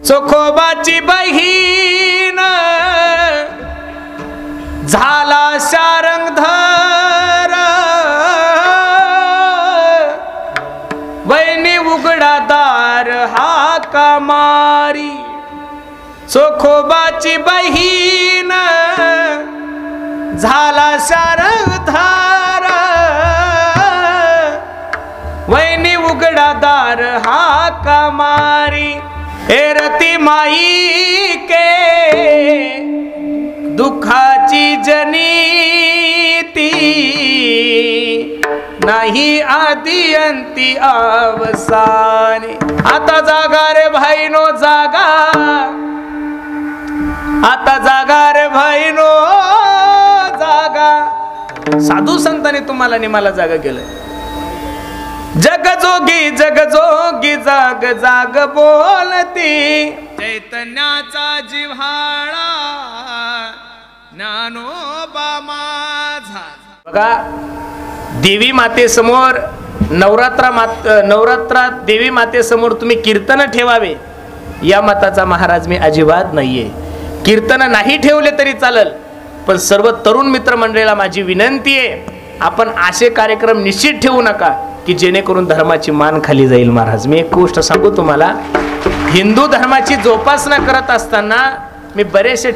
चोखोबाची बहीण झाला शारंगधर, वैनी उघडा दार हाका मारी. चोखोबाची बहीण झाला शारंगधर, वैनी उघडा दार हाका मारी. एरती माई के दुखाची जनीती, नाही आदि अंती अवसानी. आता जागा रे भाईनो जागा, आता जागा रे भाईनो जागा. साधू संतांनी तुम्हाला आणि मला जागा केलं. जगजोगी जगजोगी जाग जाग बोलती, चैतन्याचा जिव्हाळा ज्ञानोबा माझा. बघा, देवी माते समोर नवरात्रात देवी माते समोर तुम्ही कीर्तन ठेवावे या मताचा महाराज मी अजिबात नाहीये. कीर्तन नाही ठेवले तरी चालल, पण सर्व तरुण मित्र मंडळीला माझी विनंती आहे, आपण असे कार्यक्रम निश्चित ठेवू नका की जेणेकरून धर्माची मान खाली जाईल. महाराज, मी एक गोष्ट सांगू तुम्हाला, हिंदू धर्माची जोपासना करत असताना मी बरेचशा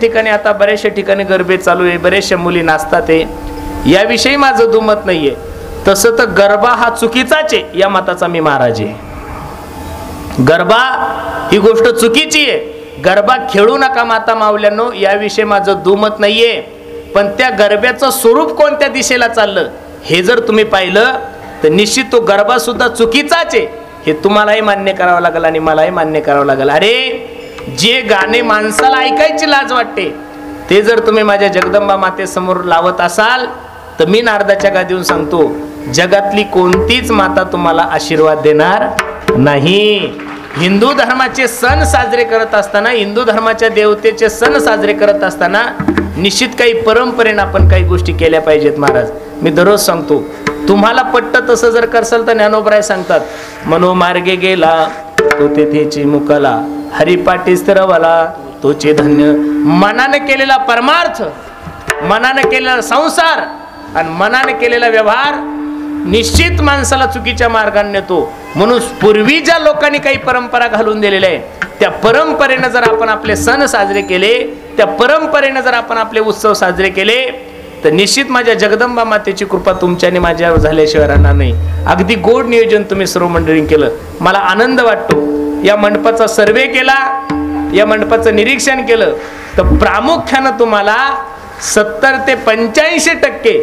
ठिकाणी गरबे चालू आहे, बरेचशा मुली नाचतात आहे, याविषयी माझं दुमत नाहीये. तसं तर गरबा हा चुकीचाच आहे या मताचा मी महाराज आहे. गरबा ही गोष्ट चुकीची आहे. गरबा खेळू नका माता माऊल्यांनो, याविषयी माझं दुमत नाहीये. पण त्या गरब्याचं स्वरूप कोणत्या दिशेला चाललं हे जर तुम्ही पाहिलं तर निश्चित तो गरबा सुद्धा चुकीचाच आहे. हे तुम्हालाही मान्य करावं लागेल आणि मलाही मान्य करावं लागेल. अरे, जे गाणे माणसाला ऐकायची लाज वाटते ते जर तुम्ही माझ्या जगदंबा मातेसमोर लावत असाल तर मी नारदाच्या गादीवरून सांगतो, जगातली कोणतीच माता तुम्हाला आशीर्वाद देणार नाही. हिंदू धर्माचे सण साजरे करत असताना, हिंदू धर्माच्या देवतेचे सण साजरे करत असताना निश्चित काही परंपरेने आपण काही गोष्टी केल्या पाहिजेत. महाराज, मी दररोज सांगतो, तुम्हाला पटतं तसं जर करसाल तर ज्ञानोबराय सांगतात, मनोमार्गे गेला तो तेथेची मुकला, हरिपाठी स्थिरवला तोचे धन्य. मनाने केलेला परमार्थ, मनाने केलेला संसार आणि मनाने केलेला व्यवहार निश्चित माणसाला चुकीच्या मार्गाने नेतो. म्हणून पूर्वी ज्या लोकांनी काही परंपरा घालून दिलेल्या आहे त्या परंपरेने जर आपण आपले सण साजरे केले, त्या परंपरेने जर आपण आपले उत्सव साजरे केले तर निश्चित माझ्या जगदंबा मातेची कृपा तुमच्याने माझ्यावर झाल्याशिवाय राहणार नाही. अगदी गोड नियोजन तुम्ही सर्व मंडळींनी केलं, मला आनंद वाटतो. या मंडपाचा सर्वे केला, या मंडपाचं निरीक्षण केलं तर प्रामुख्यानं तुम्हाला 70 ते 85%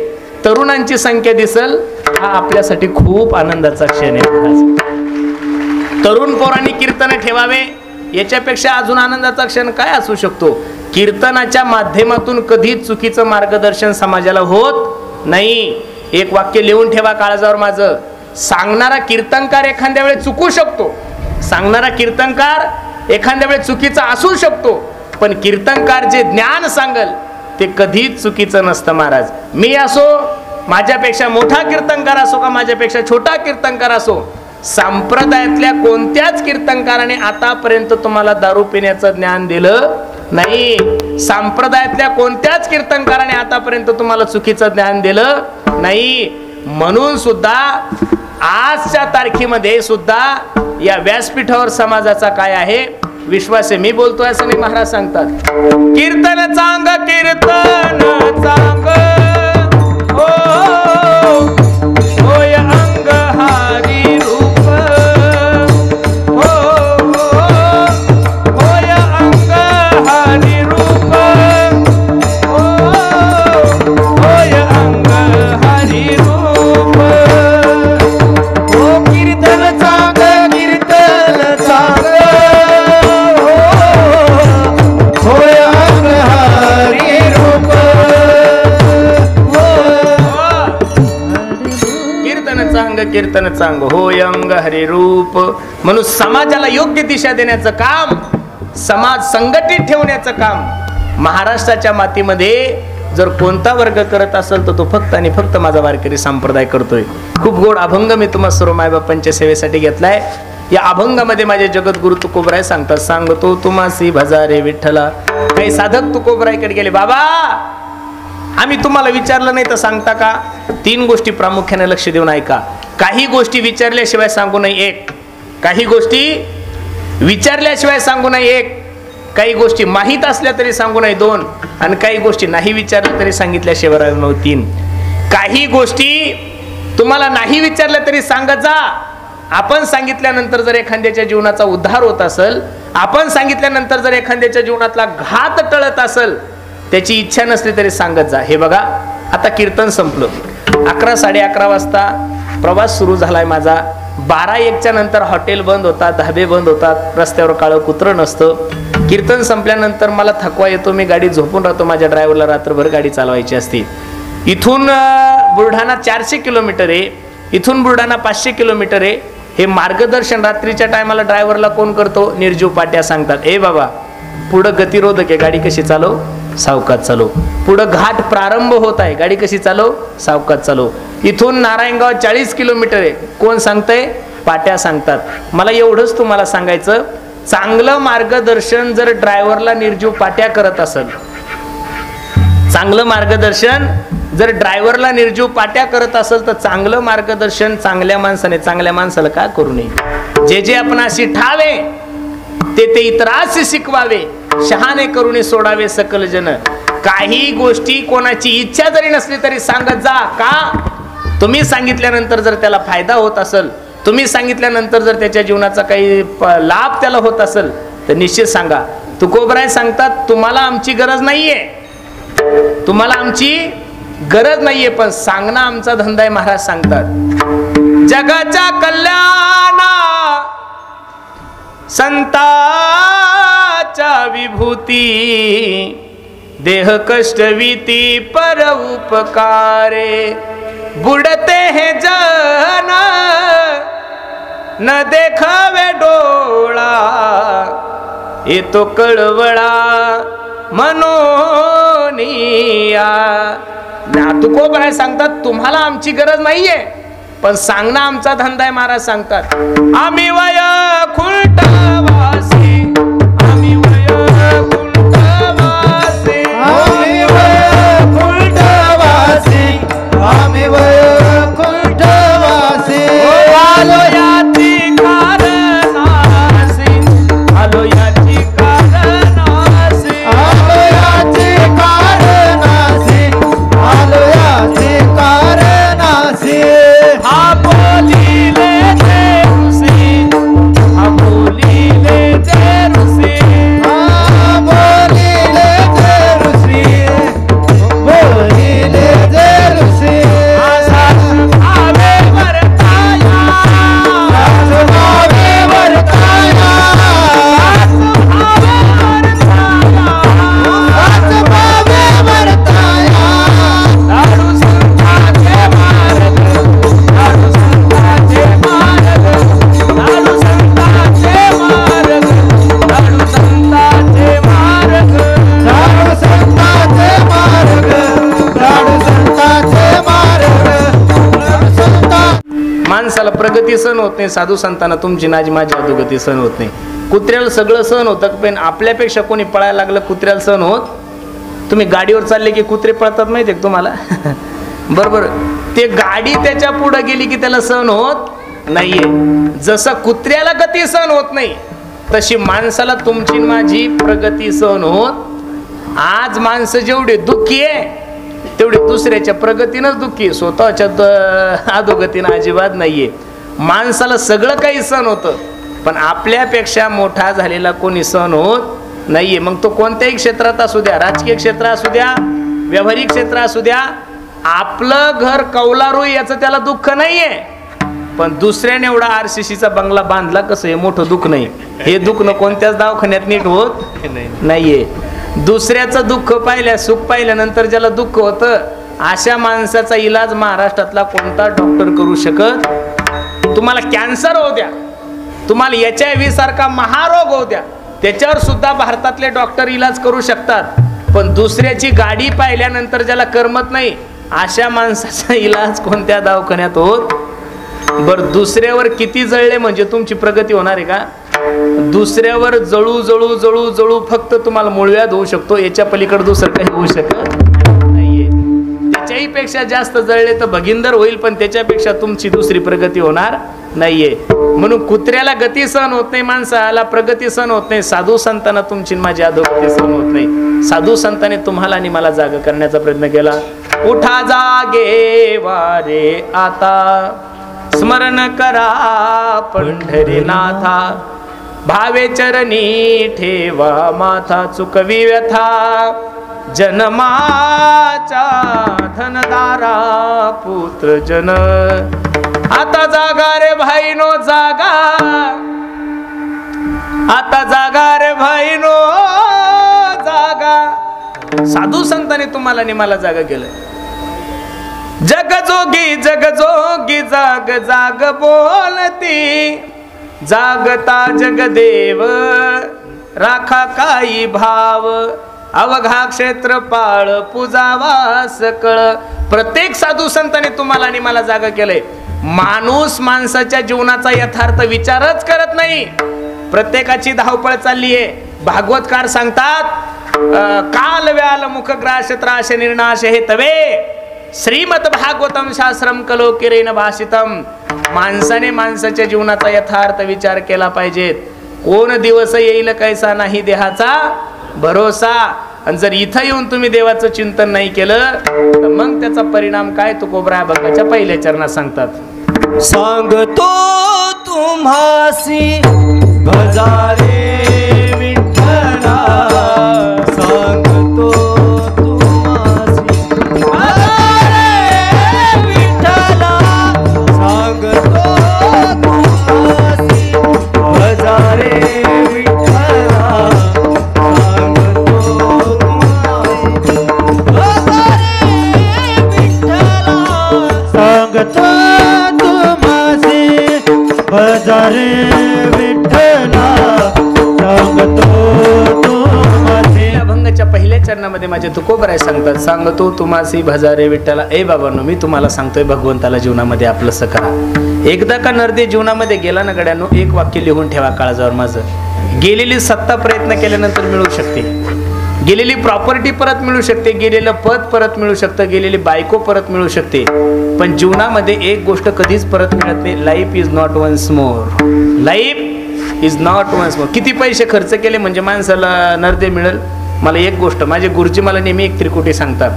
तरुणांची संख्या दिसल. हा आपल्यासाठी खूप आनंदाचा क्षण आहे. तरुण पोरांनी कीर्तन ठेवावे, याच्यापेक्षा अजून आनंदाचा क्षण काय असू शकतो. कीर्तनाच्या माध्यमातून कधीच चुकीचं मार्गदर्शन समाजाला होत नाही. एक वाक्य लिहून ठेवा काळजावर माझं, सांगणारा कीर्तनकार एखाद्या वेळेस चुकू शकतो, सांगणारा कीर्तनकार एखाद्या वेळेस चुकीचा असू शकतो, पण कीर्तनकार जे ज्ञान सांगल ते कधीच चुकीचं नसतं. महाराज, मी असो, माझ्यापेक्षा मोठा कीर्तनकार असो का माझ्यापेक्षा छोटा कीर्तनकार असो, संप्रदायातल्या कोणत्याच कीर्तनकाराने आतापर्यंत तुम्हाला दारू पिण्याचं ज्ञान दिलं नाही. संप्रदायातल्या कोणत्याच कीर्तनकाराने आतापर्यंत तुम्हाला चुकीचं ज्ञान दिलं नाही. म्हणून सुद्धा आजच्या तारखेमध्ये सुद्धा या व्यासपीठावर समाजाचा काय आहे विश्वास आहे. मी बोलतोय असं नाही, महाराज सांगतात, कीर्तन चांग कीर्तन चांग हो होय अंग हारी रूप हो होय अंग हारी रूप हो होय अंग हारी रूप हो. कीर्तन चांग कीर्तन चांग होय अंग हारी रूप कीर्तन चांग होय अंग हरी रूप. म्हणून समाजाला योग्य दिशा देण्याचं काम, समाज संघटित ठेवण्याचं काम महाराष्ट्राच्या मातीमध्ये जर कोणता वर्ग करत असेल तर तो फक्त आणि फक्त माझा वारकरी संप्रदाय करतोय. खूप गोड अभंग मी तुम्हा सर्व मायबापांच्या सेवेसाठी घेतलाय. या अभंगामध्ये माझे जगद्गुरु तुकोबराय सांगतात, सांगतो तुम्हासी भजारे विठ्ठला. काही साधक तुकोबरायकडे गेले, बाबा आम्ही तुम्हाला विचारलं नाही तर सांगता का? 3 गोष्टी प्रामुख्याने लक्ष देऊन ऐका. काही गोष्टी विचारल्याशिवाय सांगू नये 1, काही गोष्टी विचारल्याशिवाय सांगू नये 1, काही गोष्टी माहीत असल्या तरी सांगू नये 2, आणि काही गोष्टी नाही विचारल्या तरी सांगितल्याशिवाय राहू 3. काही गोष्टी तुम्हाला नाही विचारल्या तरी सांगत जा. आपण सांगितल्यानंतर जर एखाद्याच्या जीवनाचा उद्धार होत असेल, आपण सांगितल्यानंतर जर एखाद्याच्या जीवनातला घात टळत असेल, त्याची इच्छा नसली तरी सांगत जा. हे बघा, आता कीर्तन संपलं, 11 साडे11 वाजता प्रवास सुरू झालाय माझा. 12-1च्या नंतर हॉटेल बंद होतात, धाबे बंद होतात, रस्त्यावर काळं कुत्रं नसतं. कीर्तन संपल्यानंतर मला थकवा येतो, मी गाडी झोपून राहतो. माझ्या ड्रायव्हरला रात्रभर गाडी चालवायची असते. इथून बुलढाणा 400 किलोमीटर आहे, इथून बुलढाणा 500 किलोमीटर आहे. हे मार्गदर्शन रात्रीच्या टायमाला ड्रायव्हरला कोण करतो? निर्जीव पाट्या सांगतात, ए बाबा पुढं गतिरोधक आहे, गाडी कशी चालव? सावकाश चालव. पुढं घाट प्रारंभ होत आहे, गाडी कशी चालव? सावकाश चालव. इथून नारायणगाव 40 किलोमीटर आहे, कोण सांगतंय? पाट्या सांगतात. मला एवढंच तुम्हाला सांगायचं, चांगलं मार्गदर्शन जर ड्रायव्हरला निर्जीव पाट्या करत असेल, चांगलं मार्गदर्शन जर ड्रायव्हरला निर्जीव पाट्या करत असेल, तर चांगलं मार्गदर्शन चांगल्या माणसाने चांगल्या माणसाला का करू नये? जे जे आपणाशी ठावे ते ते इतरास शिकवावे, शहाणे करून सोडावे सकल जन. काही गोष्टी कोणाची इच्छा जरी नसली तरी सांगत जा. का? तुम्ही सांगितल्यानंतर जर त्याला फायदा होत असेल, तुम्ही सांगितल्यानंतर जर त्याच्या जीवनाचा काही लाभ त्याला होत असेल, तर निश्चित सांगा. तुकोबराय सांगतात, तुम्हाला आमची गरज नाहीये, तुम्हाला आमची गरज नाहीये, पण सांगणं आमचा धंदा आहे. महाराज सांगतात, जगाच्या कल्याणा संताच्या विभूती, देह कष्टविती पर उपकारे, बुडते हे जन न देखावे डोळा, येतो कळवळा मनोनिया. तुकोबराय सांगतात, तुम्हाला आमची गरज नाहीये, पण सांगणं आमचा धंदा आहे. महाराज सांगतात, आम्ही वैकुंठवासी, आम्ही वैकुंठवासी, आम्ही वैकुंठवासी, आम्ही वैकुंठवासी. आलो याची कारणासी, आलो याची कारणासी, आलो याची कारणासी, आलो याची कारणासी. हा बोलिले देरुसी, हा बोलिले देरुसी, हा बोलिले देरुसी, बोलिले देरुसी. सास भावे वर्ताया, सास भावे वर्ताया, सास भावे वर्ताया, सास भावे वर्ताया. लाडू संतांचे मार्ग, लाडू संतांचे मार्ग, लाडू संतांचे मार्ग, लाडू संतांचे मार्ग, लाडू संतांचे मार्ग, लाडू संतांचे मार्ग, लाडू संतां. माणसाला प्रगती सहन होत नाही, साधू संतांना तुमची नाजी माझी अधोगती सहन होत नाही. कुत्र्याला सगळं सहन होतं, पण आपल्यापेक्षा कोणी पळायला लागलं कुत्र्याला सहन होत. तुम्ही गाडीवर चालले की कुत्रे पळतात माहिती आहे तुम्हाला? बरोबर. ते गाडी त्याच्या पुढे गेली की त्याला सहन होत नाहीये. जसं कुत्र्याला गती सहन होत नाही, तशी माणसाला तुमची माझी प्रगती सहन होत. आज माणसं जेवढे दुःखी आहे, तेवढे दुसऱ्याच्या प्रगतीनंच दुःखी, स्वतःच्या अधोगतीनं अजिबात नाहीये. माणसाला सगळं काही सहन होतं, पण आपल्यापेक्षा मोठा झालेला कोणी सहन होत नाहीये. मग तो कोणत्याही क्षेत्रात असू द्या, राजकीय क्षेत्र असू द्या, व्यावहारिक क्षेत्र असू द्या, आपलं घर कौलारू याचं त्याला दुःख नाहीये, पण दुसऱ्याने एवढा RCCचा बंगला बांधला कसं, हे मोठं दुःख नाही. हे दुखणं कोणत्याच दवाखान्यात नीट होत नाहीये. दुसऱ्याचं दुःख पाहिल्या, सुख पाहिल्यानंतर ज्याला दुःख होतं, अशा माणसाचा इलाज महाराष्ट्रातला कोणता डॉक्टर करू शकत? तुम्हाला कॅन्सर होऊ द्या, तुम्हाला HIV सारखा महारोग होऊ द्या, त्याच्यावर सुद्धा भारतातले डॉक्टर इलाज करू शकतात. पण दुसऱ्याची गाडी पाहिल्यानंतर ज्याला करमत नाही, अशा माणसाचा इलाज कोणत्या दवाखान्यात होत बर दुसऱ्यावर किती जळले म्हणजे तुमची प्रगती होणार आहे का? दुसऱ्यावर जळू जळू जळू जळू फक्त तुम्हाला मूळव्याध होऊ शकतो, याच्या पलीकडे दुसरं काही होऊ शकत नाहीये. त्याच्याही पेक्षा जास्त जळले तर भगिंदर होईल, पण त्याच्यापेक्षा तुमची दुसरी प्रगती होणार नाहीये. म्हणून कुत्र्याला गती सहन होत नाही, माणसाला प्रगती सहन होत नाही. साधू संतांना तुमची माझी अधोगती सहन होत नाही. साधू संतांनी तुम्हाला आणि मला जागा करण्याचा प्रयत्न केला. उठा जागे वारे आता, स्मरण करा पंढरीनाथा, भावे चरणी ठेवा माथा, चुकवी व्यथा जन्माचा धनदारा पुत्र जन. आता जागा रे भाईनो जागा, आता जागा रे भाईनो जागा. साधू संतांनी तुम्हाला आणि मला जागा केलं. जग जोगी जाग जाग बोलती, जागता जगदेव राखा काही भाव, अवघा क्षेत्रपाळ पूजावा सकळ. प्रत्येक साधू संतांनी तुम्हाला आणि मला जागा केलंय. माणूस माणसाच्या जीवनाचा यथार्थ विचारच करत नाही. प्रत्येकाची धावपळ चालली आहे. भागवतकार सांगतात काल व्याल मुखग्राश त्राश निर्नाश हे तवे, श्रीमद भागवतम शास्त्रम कलोकिरेन भाषितम. माणसाने माणसाच्या जीवनाचा यथार्थ विचार केला पाहिजे. कोण दिवस येईल कैसा नाही देहाचा भरोसा. आणि जर इथं येऊन तुम्ही देवाचं चिंतन नाही केलं तर मग त्याचा परिणाम काय तुकोबरा भक्ताच्या पहिल्या चरणात सांगतात. सांगतो तुम्हासी भजारे विठ्ठला, सांगतो तुम्हासी भजारे विठ्ठला, सांगतो तुम्हासी भजारे विठ्ठला, सांगतो तुम्हासी भजारे विठ्ठला, सांगतो भजारे विठ्ठला, सांगतो तुम्हासी. अभंगाच्या पहिल्या चरणामध्ये माझे तुकोबराय सांगतात सांगतो तुम्हासी भजारे विठ्ठला. ए बाबांनो, मी तुम्हाला सांगतोय भगवंताला जीवनामध्ये आपलंसं करा. एकदा का नरदे जीवनामध्ये गेला ना गड्यानो, एक वाक्य लिहून ठेवा काळजावर माझं. गेलेली सत्ता प्रयत्न केल्यानंतर मिळू शकते, गेलेली प्रॉपर्टी परत मिळू शकते, गेलेलं पद परत मिळू शकतं, गेलेली बायको परत मिळू शकते, पण जीवनामध्ये एक गोष्ट कधीच परत मिळत नाही. Life is not once more. Life is not once more. किती पैसे खर्च केले म्हणजे माणसाला नरदे मिळेल? मला एक गोष्ट माझे गुरुजी मला नेहमी एक त्रिकुटी सांगतात.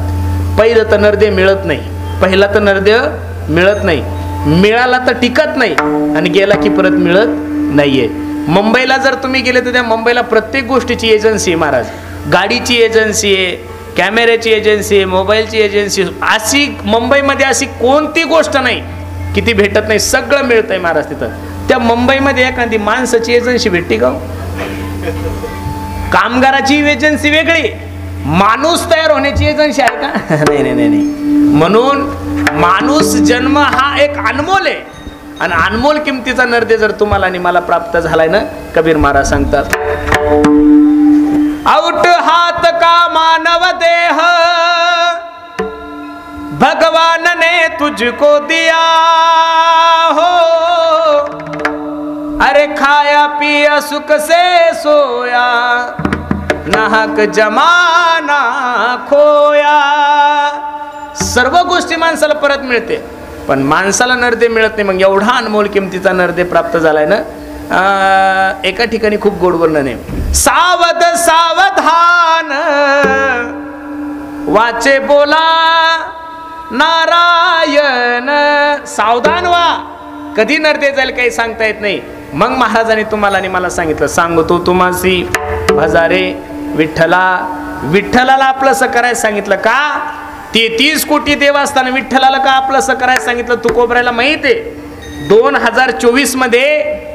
पहिलं तर नरदे मिळत नाही, पहिला तर नरदे मिळत नाही, मिळाला तर टिकत नाही, आणि गेला की परत मिळत नाहीये. मुंबईला जर तुम्ही गेले तर त्या मुंबईला प्रत्येक गोष्टीची एजन्सी आहे महाराज. गाडीची एजन्सी आहे, कॅमेऱ्याची एजन्सी आहे, मोबाईलची एजन्सी. अशी मुंबईमध्ये अशी कोणती गोष्ट नाही की ती भेटत नाही. सगळं मिळतंय महाराज तिथं. त्या मुंबईमध्ये एखादी माणसाची एजन्सी भेटते का? कामगाराची एजन्सी वेगळी, माणूस तयार होण्याची एजन्सी आहे का? नाही नाही नाही. म्हणून माणूस जन्म हा एक अनमोल आहे, आणि अनमोल किमतीचा नरदे जर तुम्हाला आणि मला प्राप्त झालाय ना, कबीर महाराज सांगतात आउट हात का मानव देह भगवान ने तुझको दिया हो, अरे खाया पिया सुख से सोया, नाहक जमाना खोया. सर्व गोष्टी माणसाला परत मिळते, पण माणसाला नरदे मिळत नाही. मग एवढा अनमोल किमतीचा नरदे प्राप्त झालाय ना. एका ठिकाणी खूप गोड वर्णन आहे. सावध सावधान वाचे बोला नारायण. सावधान व्हा, कधी नरदे जाईल काही सांगता येत नाही. मग महाराजांनी तुम्हाला आणि मला सांगितलं सांगतो तुम्हासी भजारे विठ्ठला. विठ्ठलाला आपलंसं करायला सांगितलं का? 33 कोटी देवस्थान विठ्ठलाला का आपलंसं करायला सांगितलं? तुकोबऱ्याला माहित आहे 2024 मध्ये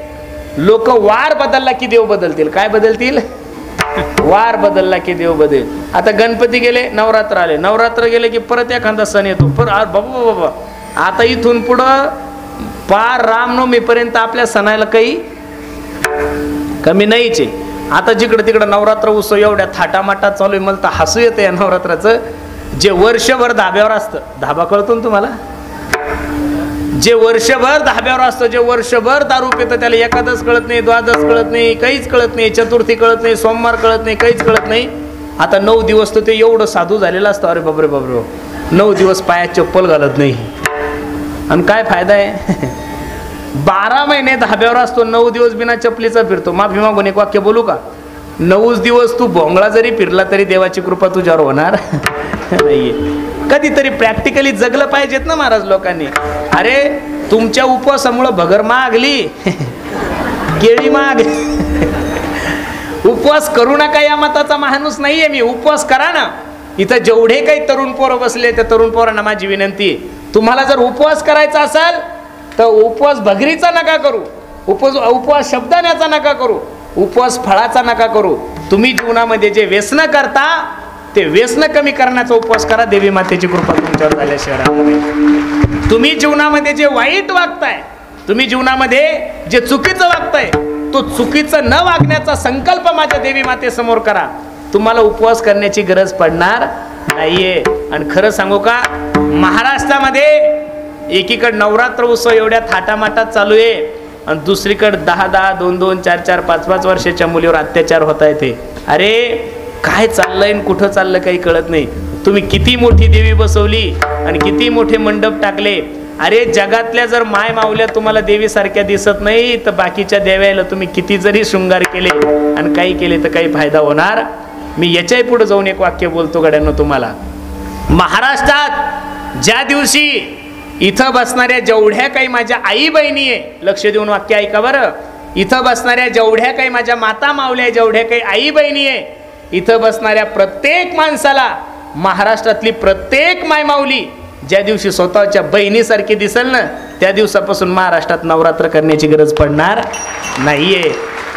लोक वार बदलला की देव बदलतील. काय बदलतील? वार बदलला की देव बदल. आता गणपती गेले, नवरात्र आले, नवरात्र गेले की परत एखादा सण येतो. बाबा आता इथून पुढं पार रामनवमी पर्यंत आपल्या सणाला काही कमी नाहीच आहे. आता जिकडं तिकडं नवरात्र उत्सव एवढ्या थाटामाटात चालू आहे, मला तर हसू येतं या नवरात्राचं. जे वर्षभर धाब्यावर असतं, धाबा कळतो ना तुम्हाला? जे वर्षभर धाब्यावर असतं, जे वर्षभर दारू पितं, त्याला एकादश कळत नाही, द्वादश कळत नाही, काहीच कळत नाही, चतुर्थी कळत नाही, सोमवार कळत नाही, काहीच कळत नाही. आता 9 दिवस तर ते एवढं साधू झालेलं असतं. अरे बापरे बापरे, 9 दिवस पायात चप्पल घालत नाही. आणि काय फायदा आहे? 12 महिने धाब्यावर असतो, 9 दिवस बिना चपलीचा फिरतो. माफी मागून एक वाक्य बोलू का? 9 दिवस तू भोंगळा जरी फिरला तरी देवाची कृपा तुझ्यावर होणार नाहीये. कधीतरी प्रॅक्टिकली जगलं पाहिजेत ना महाराज लोकांनी. अरे तुमच्या उपवासामुळं भगर मागली, केळी माग. उपवास करू नका या मताचा माणूस नाहीये मी. उपवास करा ना. इथं जेवढे काही तरुण पोरं बसले त्या तरुण पोरांना माझी विनंती आहे, तुम्हाला जर उपवास करायचा असेल तर उपवास भगरीचा नका करू, उपवास शब्दाण्याचा नका करू, उपवास फळाचा नका करू. तुम्ही जीवनामध्ये जे व्यसन करता ते व्यसन कमी करण्याचा उपवास करा. देवी मातेची कृपा तुमच्यावर झाल्याशिवाय राहणार नाही. तुम्ही जीवनामध्ये जे वाईट वागताय, तुम्ही जीवनामध्ये जे चुकीचं वागताय, तो चुकीचं न वागण्याचा संकल्प माझ्या देवी मातेसमोर करा. तुम्हाला उपवास करण्याची गरज पडणार नाहीये. आणि खरं सांगू का, महाराष्ट्रामध्ये एकीकडे नवरात्र उत्सव एवढ्या थाटामाटात चालू आहे आणि दुसरीकडे 10-10, 2-2, 4-4, 5-5 वर्षाच्या मुलीवर अत्याचार होत आहेत. अरे काय चाललंय, कुठं चाललं काही कळत नाही. तुम्ही किती मोठी देवी बसवली आणि किती मोठे मंडप टाकले. अरे जगातल्या जर माय माऊल्या तुम्हाला देवी सारख्या दिसत नाही तर बाकीच्या देवाला तुम्ही किती जरी शृंगार केले आणि काही केले तर काही फायदा होणार. मी याच्याही पुढे जाऊन एक वाक्य बोलतो गड्यांनो तुम्हाला. महाराष्ट्रात ज्या दिवशी इथं बसणाऱ्या जेवढ्या काही माझ्या आई बहिणी आहे, लक्ष देऊन वाक्य ऐका बरं, इथं बसणाऱ्या जेवढ्या काही माझ्या माता माऊल्या, जेवढ्या काही आई बहिणी आहे, इथं बसणाऱ्या प्रत्येक माणसाला, महाराष्ट्रातली प्रत्येक मायमाऊली ज्या दिवशी स्वतःच्या बहिणीसारखी दिसेल ना, त्या दिवसापासून महाराष्ट्रात नवरात्र करण्याची गरज पडणार नाहीये.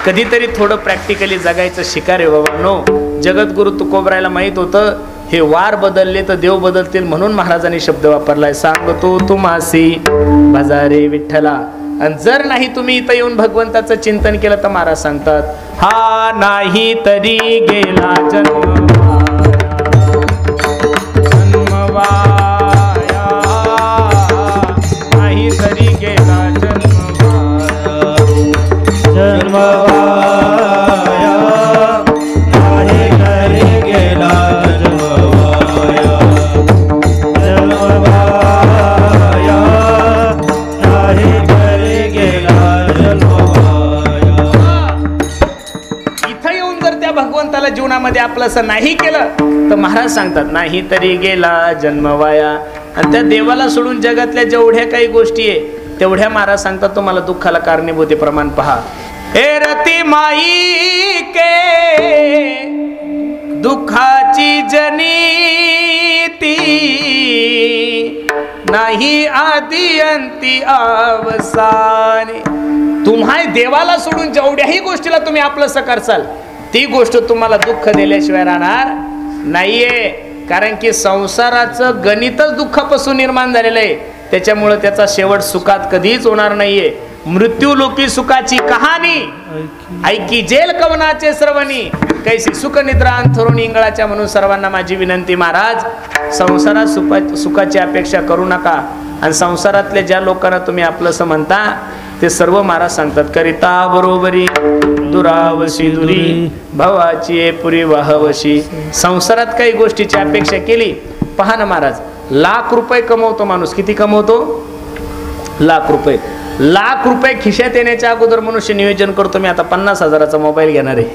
कधीतरी थोडं प्रॅक्टिकली जगायचं शिकार आहे बाबांनो. जगद्गुरु तुकोबरायला माहित होतं हे वार बदलले तर देव बदलतील, म्हणून महाराजांनी शब्द वापरलाय, सांगतो तुम्हासी भजारे विठ्ठला. आणि जर नाही तुम्ही इथं येऊन भगवंताचं चिंतन केलं तर महाराज सांगतात, हा नाही तरी गेला जन्म वाया, नाही तरी गेला जन्म वाया, नाही तरी गेला जन्म वाया, जन्म वाया, नाही तरी गेला जन्म वाया. इथं येऊन जर त्या भगवंताला जीवनामध्ये आपलंसं नाही केलं तर महाराज सांगतात नाही तरी गेला जन्म वाया. आणि त्या देवाला सोडून जगातल्या जेवढ्या काही गोष्टी आहे तेवढ्या महाराज सांगतात तुम्हाला दुःखाला कारणीभूत प्रमाण पहा. हे रती माई के दुःखाची जनीती, नाही आदी अंती अवसानी. तुम्हा देवाला सोडून जेवढ्याही गोष्टीला तुम्ही आपलंसं करसाल ती गोष्ट तुम्हाला दुःख दिल्याशिवाय राहणार नाहीये. कारण की संसाराचं गणितच दुःखापासून निर्माण झालेलं आहे. त्याच्यामुळे त्याचा शेवट सुखात कधीच होणार नाहीये. मृत्यू लोकी सुखाची कहाणी ऐकी जेल कवनाचे श्रवणी, कैसी सुख निद्रा अंथरुण इंगळाच्या. म्हणून सर्वांना माझी विनंती, महाराज संसारात सुखाची अपेक्षा करू नका. आणि संसारातल्या ज्या लोकांना तुम्ही आपलंसं म्हणता ते सर्व महाराज सांगतात करिता बरोबरी दुरावशी दुरी भावाची पुरी वाहवशी. संसारात काही गोष्टीची अपेक्षा केली, पहा ना महाराज, लाख रुपये कमवतो माणूस, किती कमवतो? लाख रुपये. लाख रुपये खिशात येण्याच्या अगोदर मनुष्य नियोजन करतो, मी आता 50,000चा मोबाईल घेणार आहे,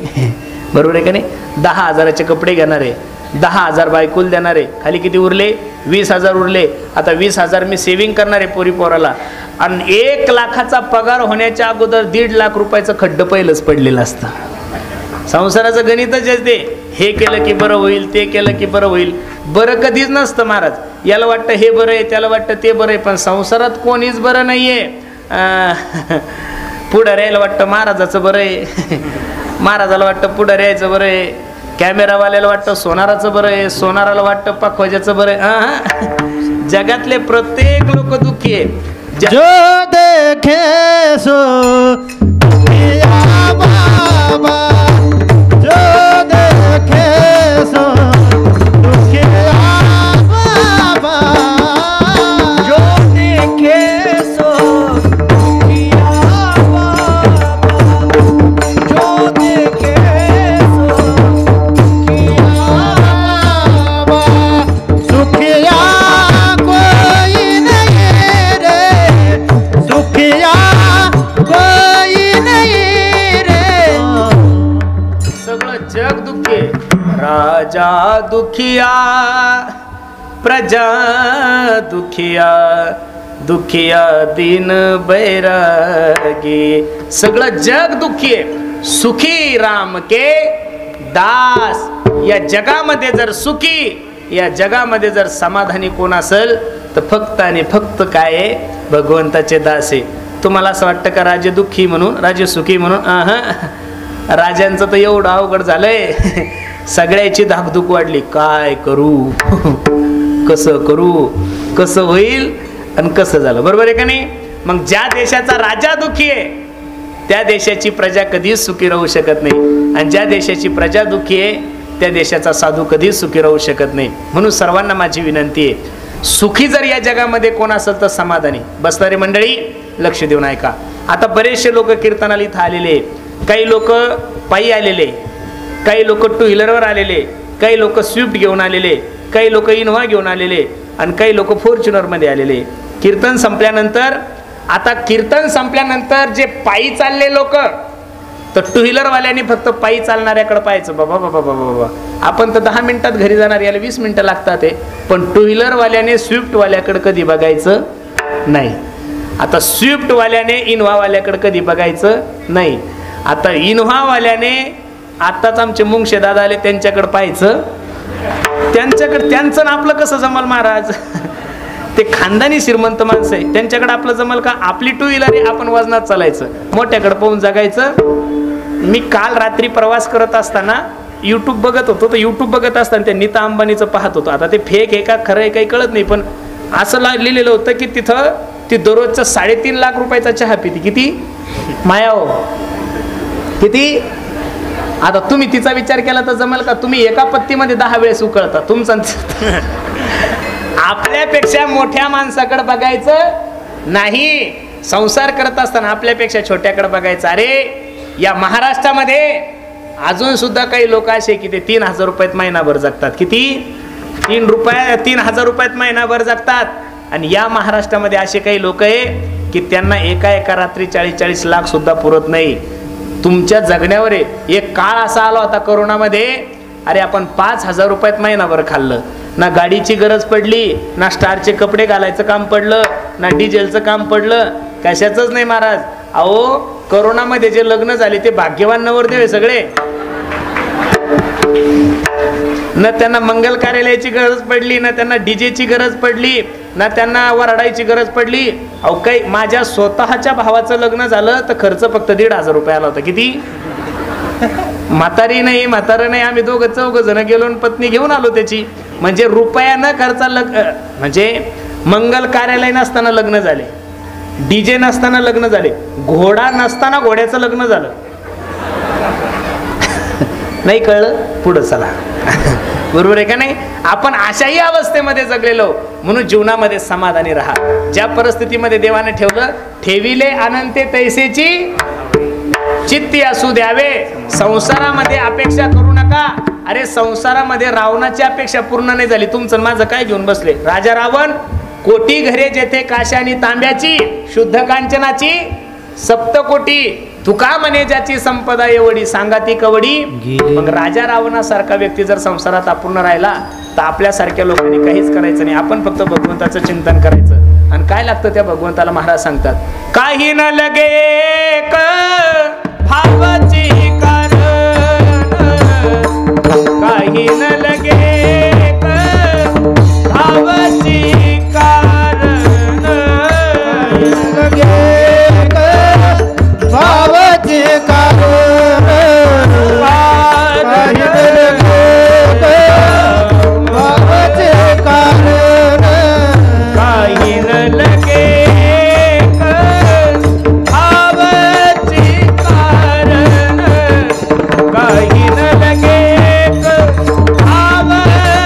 बरोबर आहे का नाही? 10,000चे कपडे घेणार आहे, 10,000 बायकोल देणार आहे, खाली किती उरले? 20,000 उरले. आता 20,000 मी सेव्हिंग करणार आहे पोरी पोराला. आणि 1 लाखाचा पगार होण्याच्या अगोदर 1.5 लाख रुपयाचं खड्डं पहिलंच पडलेलं असतं. संसाराचं गणितच असते, हे केलं की बरं होईल, ते केलं की बरं होईल. बरं कधीच नसतं महाराज. याला वाटतं हे बरं आहे, त्याला वाटतं ते बरं आहे, पण संसारात कोणीच बरं नाहीये. पुढाऱ्याला वाटतं महाराजाचं बरं आहे, महाराजाला वाटतं पुढाऱ्याचं बरं आहे, कॅमेरावाल्याला वाटतं सोनाराचं बरं आहे, सोनाराला वाटतं पाखवाजाचं बरं आहे. जगातले प्रत्येक लोक दुःखी आहे. जो देखे सो दुखिया बाबा, जो देखे सो दुखिया बाबा, जो देखे सो सगळं जग दुःखी आहे. राजा दुखिया प्रजा दुखिया दुखिया दीन बैरागी. सगळं जग दुःखी आहे. सुखी राम के दास. या जगामध्ये जर सुखी, या जगामध्ये जर समाधानी कोण असेल तर फक्त आणि फक्त काय आहे, भगवंताचे दास आहे. तुम्हाला असं वाटतं का राजे दुःखी म्हणून, राजे सुखी म्हणून? राजांचं तर एवढं अवघड झालंय, सगळ्याची धाकधूक वाढली. काय करू, कसं करू, कसं होईल आणि कसं झालं, बरोबर आहे का नाही? मग ज्या देशाचा राजा दुःखी आहे त्या देशाची प्रजा कधीच सुखी राहू शकत नाही. आणि ज्या देशाची प्रजा दुःखी आहे त्या देशाचा साधू कधीच सुखी राहू शकत नाही. म्हणून सर्वांना माझी विनंती आहे, सुखी जर या जगामध्ये कोण असेल तर समाधानी. बसणारी मंडळी लक्ष देऊन ऐका. आता बरेचसे लोक कीर्तनाला इथं आलेले, काही लोक पायी आलेले, काही लोक टू व्हीलरवर आलेले, काही लोक स्विफ्ट घेऊन आलेले, काही लोक इनोव्हा घेऊन आलेले आणि काही लोक फॉर्च्युनरमध्ये आलेले. कीर्तन संपल्यानंतर, आता कीर्तन संपल्यानंतर जे पायी चालले लोक, तर टू व्हीलरवाल्यांनी फक्त पायी चालणाऱ्याकडे पाहायचं. बाबा बाबा बाबा बाबा, आपण तर 10 मिनिटात घरी जाणार, याला 20 मिनिटं लागतात. पण टू व्हीलरवाल्याने स्विफ्टवाल्याकडे कधी बघायचं नाही. आता स्विफ्टवाल्याने इनोव्हावाल्याकडे कधी बघायचं नाही. आता इनोव्हावाल्याने, आत्ताच आमचे मुंगशे दादा आले, त्यांच्याकडे पाहायचं. त्यांच्याकडे, त्यांचं ना आपलं कसं जमल महाराज? ते खानदानी श्रीमंत माणसं आहे, त्यांच्याकडे आपलं जमल का? आपली टू व्हीलर आहे, आपण वजनात चालायचं, मोठ्याकडे पाहून जगायचं. मी काल रात्री प्रवास करत असताना यूट्यूब बघत होतो, तर यूट्यूब बघत असताना त्या नीता अंबानीचं पाहत होतो. आता ते फेक आहे का खरं आहे काही कळत नाही, पण असं लिहिलेलं होतं की तिथं ती दररोजचा 3.5 लाख रुपयाचा चहा पिती. किती माया हो, किती? आता तुम्ही तिचा विचार केला तर जमेल का? तुम्ही एका पत्तीमध्ये 10 वेळेस उकळता तुमचं. आपल्यापेक्षा मोठ्या माणसाकडे बघायचं नाही. संसार करत असताना आपल्यापेक्षा छोट्याकडे बघायचं. अरे या महाराष्ट्रामध्ये अजून सुद्धा काही लोक असे की ते 3,000 रुपयात महिनाभर जगतात. किती? 3,000 रुपयात महिनाभर जगतात. आणि या महाराष्ट्रामध्ये असे काही लोक आहे की त्यांना एका रात्री 40-40 लाख सुद्धा पुरत नाही. तुमच्या जगण्यावर आहे. एक काळ असा आला होता कोरोनामध्ये, अरे आपण 5,000 रुपयात महिनाभर खाल्लं. ना गाडीची गरज पडली, ना स्टारचे कपडे घालायचं काम पडलं, ना डिझेलचं काम पडलं, कशाचंच नाही महाराज. अहो कोरोनामध्ये जे लग्न झाले ते भाग्यवान नवरदेव सगळे. न त्यांना मंगल कार्यालयाची गरज पडली, ना त्यांना डीजेची गरज पडली, ना त्यांना वरडायची गरज पडली. अहो काही माझ्या स्वतःच्या भावाचं लग्न झालं तर खर्च फक्त 1,500 रुपये आला होता. किती? म्हातारी नाही, म्हातारं नाही, आम्ही 2-4 जण गेलो आणि पत्नी घेऊन आलो त्याची. म्हणजे रुपया न खर्चा म्हणजे मंगल कार्यालय नसताना लग्न झाले, डीजे नसताना लग्न झाले, घोडा नसताना घोड्याचं लग्न झालं. नाही कळलं? पुढं चला. बरोबर आहे का नाही? आपण अशाही अवस्थेमध्ये जगलेलो. म्हणून जीवनामध्ये समाधानी राहा. ज्या परिस्थितीमध्ये देवाने ठेवलं, ठेविले अनंते तैसेची चित्ती असू द्यावे. संसारामध्ये अपेक्षा करू नका. अरे संसारामध्ये रावणाची अपेक्षा पूर्ण नाही झाली, तुमचं माझं काय घेऊन बसले? राजा रावण, कोटी घरे जेथे काशानी तांब्याची, शुद्ध कांचनाची 7 तुका म्हणे ज्याची संपदा एवढी, सांगा ती कवडी. मग राजा रावणासारखा व्यक्ती जर संसारात अपूर्ण राहिला तर आपल्यासारख्या लोकांनी काहीच करायचं नाही. आपण फक्त भगवंताचं चिंतन करायचं. आणि काय लागतं त्या भगवंताला? महाराज सांगतात, काही न लगे भावाची कारण, काही न लगे भावाची कारण, लगे भावाचे कारण, काही लगे भावाचे कारण, काही न लगे भावाचे कारण, काही न लगे भावाचे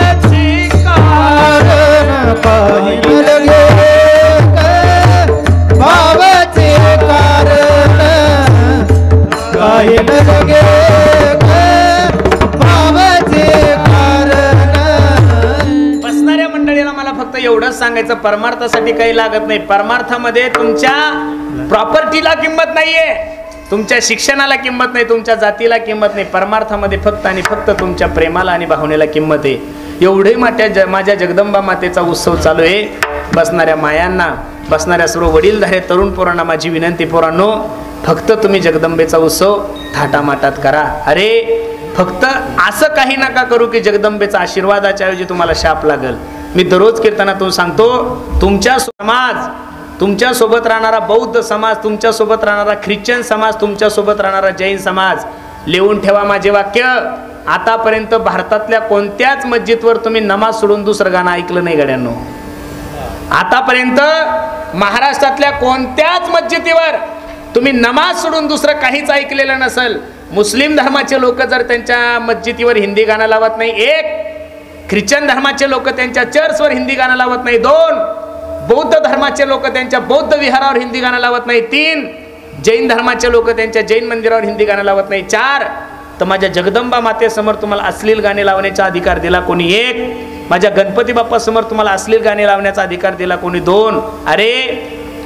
कारण, काही लगे भावाचे कारण, काही लगे भावाचे कारण. बसणाऱ्या मंडळीला मला फक्त एवढंच सांगायचं, परमार्थासाठी काही लागत नाही. परमार्थामध्ये तुमच्या प्रॉपर्टीला किंमत नाहीये, तुमच्या शिक्षणाला किंमत नाही, तुमच्या जातीला किंमत नाही. परमार्थामध्ये फक्त आणि फक्त तुमच्या प्रेमाला आणि भावनेला किंमत आहे. एवढे माझ्या जगदंबा मातेचा उत्सव चालू आहे. बसणाऱ्या मायांना, बसणाऱ्या सर्व वडीलधारे तरुण पोरांना माझी विनंती, पोरांनो, फक्त तुम्ही जगदंबेचा उत्सव थाटामाटात करा. अरे फक्त असं काही नका करू की जगदंबेचा आशीर्वादाच्या ऐवजी तुम्हाला शाप लागल. मी दररोज कीर्तनातून सांगतो, तुमच्या समाज, तुमच्या सोबत राहणारा बौद्ध समाज, तुमच्या सोबत राहणारा ख्रिश्चन समाज, तुमच्या सोबत राहणारा जैन समाज, लिहून ठेवा माझे वाक्य. आतापर्यंत भारतातल्या कोणत्याच मस्जिदवर तुम्ही नमाज सोडून दुसरं गाणं ऐकलं नाही गड्यांनो. आतापर्यंत महाराष्ट्रातल्या कोणत्याच मस्जिदीवर तुम्ही नमाज सोडून दुसरं काहीच ऐकलेलं नसेल. मुस्लिम धर्माचे लोक जर त्यांच्या मस्जिदीवर हिंदी गाणं लावत नाही, 1. ख्रिश्चन धर्माचे लोक त्यांच्या चर्चवर हिंदी गाणं लावत नाही, 2. बौद्ध धर्माचे लोक त्यांच्या बौद्ध विहारावर हिंदी गाणं लावत नाही, 3. जैन धर्माचे लोक त्यांच्या जैन मंदिरावर हिंदी गाणं लावत नाही, 4. तर माझ्या जगदंबा मातेसमोर तुम्हाला अश्लील गाणे लावण्याचा अधिकार दिला कोणी, 1. माझ्या गणपती बाप्पा समोर तुम्हाला अश्लील गाणे लावण्याचा अधिकार दिला कोणी, 2. अरे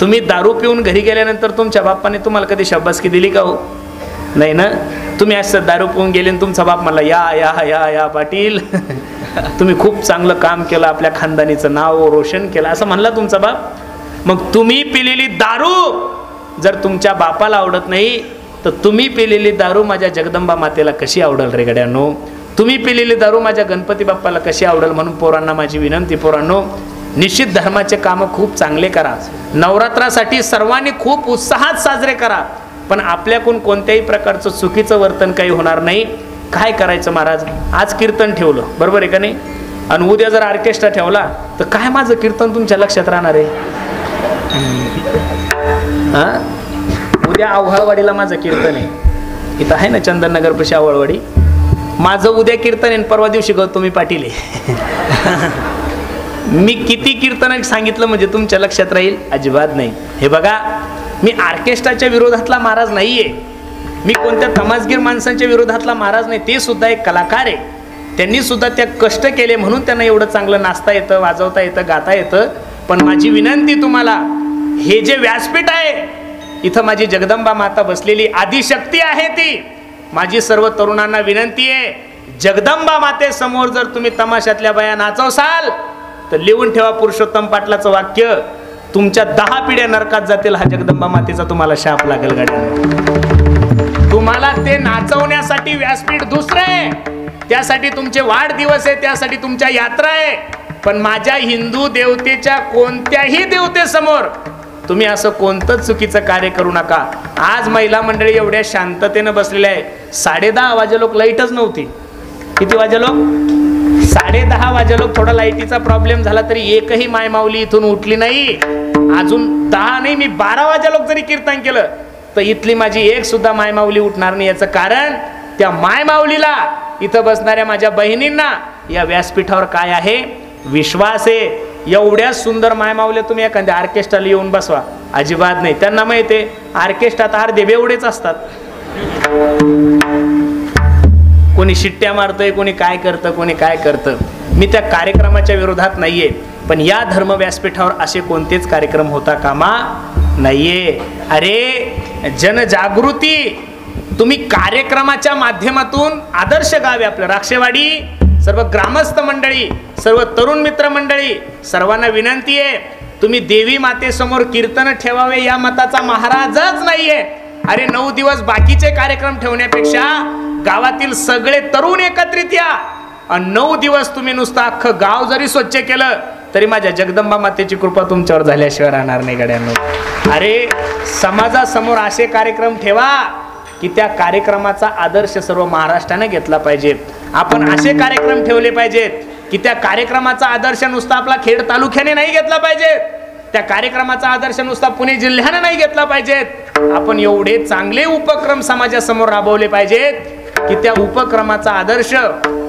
तुम्ही दारू पिऊन घरी गेल्यानंतर तुमच्या बाप्पाने तुम्हाला कधी शाबासकी दिली का हो? नाही ना. तुम्ही असं दारू पिऊन गेले आणि तुमचा बाप म्हणला, या या या या पाटील तुम्ही खूप चांगलं काम केलं, आपल्या खानदानीचं नाव रोशन केलं, असं म्हणला तुमचा बाप. मग तुम्ही पिलेली दारू जर तुमच्या बापाला आवडत नाही, तर तुम्ही पिलेली दारू माझ्या जगदंबा मातेला कशी आवडेल रे गड्यांनो? तुम्ही पिलेली दारू माझ्या गणपती बाप्पाला कशी आवडेल? म्हणून पोरांना माझी विनंती, पोरांनो, निश्चित धर्माचे कामं खूप चांगले करा. नवरात्रासाठी सर्वांनी खूप उत्साहात साजरे करा, पण आपल्याकडून कोणत्याही प्रकारचं चुकीचं वर्तन काही होणार नाही. काय करायचं महाराज? आज कीर्तन ठेवलं, बरोबर आहे का नाही? आणि उद्या जर ऑर्केस्ट्रा ठेवला तर काय माझं कीर्तन तुमच्या लक्षात राहणार आहे? उद्या आवळवाडीला माझं कीर्तन आहे, इथं आहे ना चंदननगर पशी आवळवाडी. माझं उद्या कीर्तन आहे, परवा दिवशी गौतमी पाटील आहे. मी किती कीर्तन सांगितलं म्हणजे तुमच्या लक्षात राहील? अजिबात नाही. हे बघा, मी ऑर्केस्ट्राच्या विरोधातला महाराज नाहीये, मी कोणत्या तमासगीर माणसांच्या विरोधातला महाराज नाही. ते सुद्धा एक कलाकार आहे, त्यांनी सुद्धा त्या कष्ट केले म्हणून त्यांना एवढं चांगलं नाचता येतं, वाजवता येतं, गाता येतं. पण माझी विनंती तुम्हाला, हे जे व्यासपीठ आहे, इथं माझी जगदंबा माता बसलेली आदिशक्ती आहे ती. माझी सर्व तरुणांना विनंती आहे, जगदंबा मातेसमोर जर तुम्ही तमाशातल्या बाया नाचवसाल तर लिहून ठेवा पुरुषोत्तम पाटलाचं वाक्य, तुमच्या 10 पिढ्या नरकात जातील. हा जगदंबा मातेचा तुम्हाला शाप लागेल गाड्या. तुम्हाला ते नाचवण्यासाठी व्यासपीठ दुसरं आहे, त्यासाठी तुमचे वाढदिवस आहे, त्यासाठी तुमच्या यात्रा आहे. पण माझ्या हिंदू देवतेच्या कोणत्याही देवतेसमोर तुम्ही असं कोणतंच चुकीचं कार्य करू नका. आज महिला मंडळी एवढ्या शांततेनं बसलेल्या आहे. 10:30 वाजे लोक लाईटच नव्हती. किती वाजे लोक? 10:30 वाजे लोक. थोडा लाईटीचा प्रॉब्लेम झाला तरी एकही मायमाऊली इथून उठली नाही. अजून 10 नाही, मी 12 वाजे लोक जरी कीर्तन केलं तर इथली माझी एक सुद्धा मायमाऊली उठणार नाही. याचं कारण त्या मायमाऊलीला, इथं बसणाऱ्या माझ्या बहिणींना या व्यासपीठावर काय आहे? विश्वास आहे. एवढ्या सुंदर मायमाऊल्या तुम्ही एखाद्या ऑर्केस्ट्राला येऊन बसवा, अजिबात नाही. त्यांना माहिती आहे ऑर्केस्ट्रात अर्धे बेवडेच असतात. कोणी शिट्ट्या मारतंय, कोणी काय करतं, कोणी काय करतं. मी त्या कार्यक्रमाच्या विरोधात नाहीये, पण या धर्म व्यासपीठावर असे कोणतेच कार्यक्रम होता कामा नाहीये. अरे जनजागृती तुम्ही कार्यक्रमाच्या माध्यमातून आदर्श गावे आपलं राक्षेवाडी, सर्व ग्रामस्थ मंडळी, सर्व तरुण मित्र मंडळी, सर्वांना विनंती आहे, तुम्ही देवी मातेसमोर कीर्तन ठेवावे या मताचा महाराजच नाहीये. अरे 9 दिवस बाकीचे कार्यक्रम ठेवण्यापेक्षा गावातील सगळे तरुण एकत्रित या आणि 9 दिवस तुम्ही नुसतं अख्खं गाव जरी स्वच्छ केलं तरी माझ्या जगदंबा मातेची कृपा तुमच्यावर झाल्याशिवाय राहणार नाही गड्यांनो. अरे समाजासमोर असे कार्यक्रम ठेवा की त्या कार्यक्रमाचा आदर्श सर्व महाराष्ट्राने घेतला पाहिजे. आपण असे कार्यक्रम ठेवले पाहिजेत की त्या कार्यक्रमाचा आदर्श नुसता आपला खेड तालुक्याने नाही घेतला पाहिजे, त्या कार्यक्रमाचा आदर्श नुसता पुणे जिल्ह्याने नाही घेतला पाहिजेत. आपण एवढे चांगले उपक्रम समाजासमोर राबवले पाहिजेत की त्या उपक्रमाचा आदर्श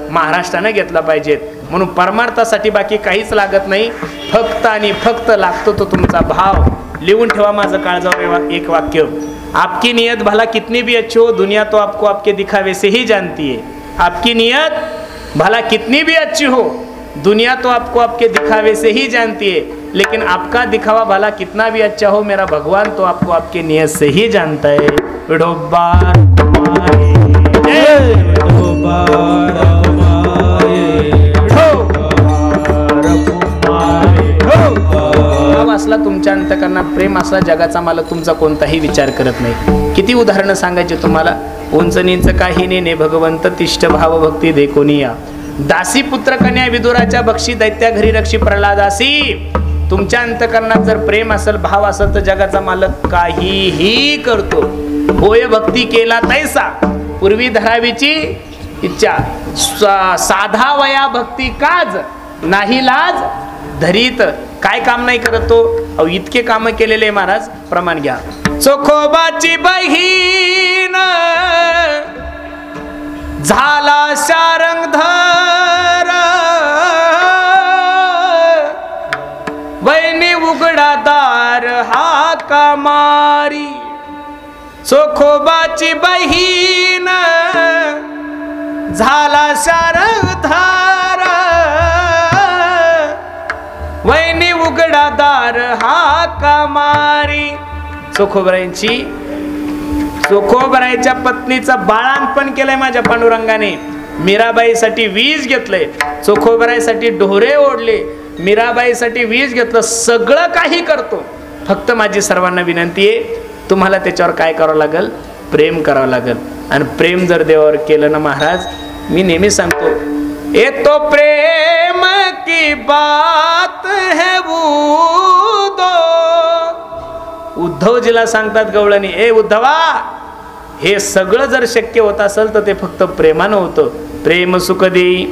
महाराष्ट्राने घेतला पाहिजेत. म्हणून परमार्थासाठी बाकी काहीच लागत नाही, फक्त आणि फक्त लागतो तो तुमचा भाव. लिहून ठेवा माझं काळजावर एक वाक्य, आपकी नियत भला कितनी भी अच्छी हो, दुनिया तो आपको आपके दिखावे से ही जानती है. आपकी नियत भला कितनी भी अच्छी हो, दुनिया तो आपको आपके दिखावे से ही जानती है, लेकिन आपका दिखावा भला कितना भी अच्छा हो, मेरा भगवान तो आपको आपके नियत से ही जानता है. विठोबा रखुमाई, जय विठोबा रखुमाई, विठोबा रखुमाई, भाव असला तुमच्या अंतकरणात, प्रेम असला, जगाचा मालक तुमचा कोणताही विचार करत नाही. किती उदाहरणं सांगायचे तुम्हाला. उंच नीच काही नेने भगवंत तिष्ठ भाव भक्ती दे कोणिया. दासी पुत्र कन्या विदुराच्या बक्षी दैत्या घरी रक्षी प्रल्हादासी. तुमच्या अंतकरणात जर प्रेम असेल, भाव असेल, तर जगाचा मालक काहीही करतो. होय भक्ती केला तैसा पूर्वी धरावीची इच्छा, साधा वया भक्ती काज नाही लाज धरीत. काय काम नाही करत तो. अहो इतके काम केलेले महाराज, प्रमाण घ्या. चोखोबाची बहीण झाला शारंगधर, वैनी उघडा दार हाका मारी. चोखोबाची बहीण झाला शारंगधर, वैनी उघडा दार हाका मारी. चोखोबराईच्या पत्नीचं बाळांपण केलंय माझ्या पांडुरंगाने. मीराबाईसाठी वीज घेतलंय, चोखोबराईसाठी डोहरे ओढले, मीराबाईसाठी वीज घेतलं. सगळं काही करतो. फक्त माझी सर्वांना विनंती आहे, तुम्हाला त्याच्यावर काय करावं लागेल, प्रेम करावं लागेल. आणि प्रेम जर देवावर केलं ना महाराज, मी नेहमी सांगतो, ये तो प्रेम की बात है उद्धवजीला सांगतात गवळणी, ए उद्धवा, हे सगळं जर शक्य होत असेल तर ते फक्त प्रेमानं होतं. प्रेम सुख देई,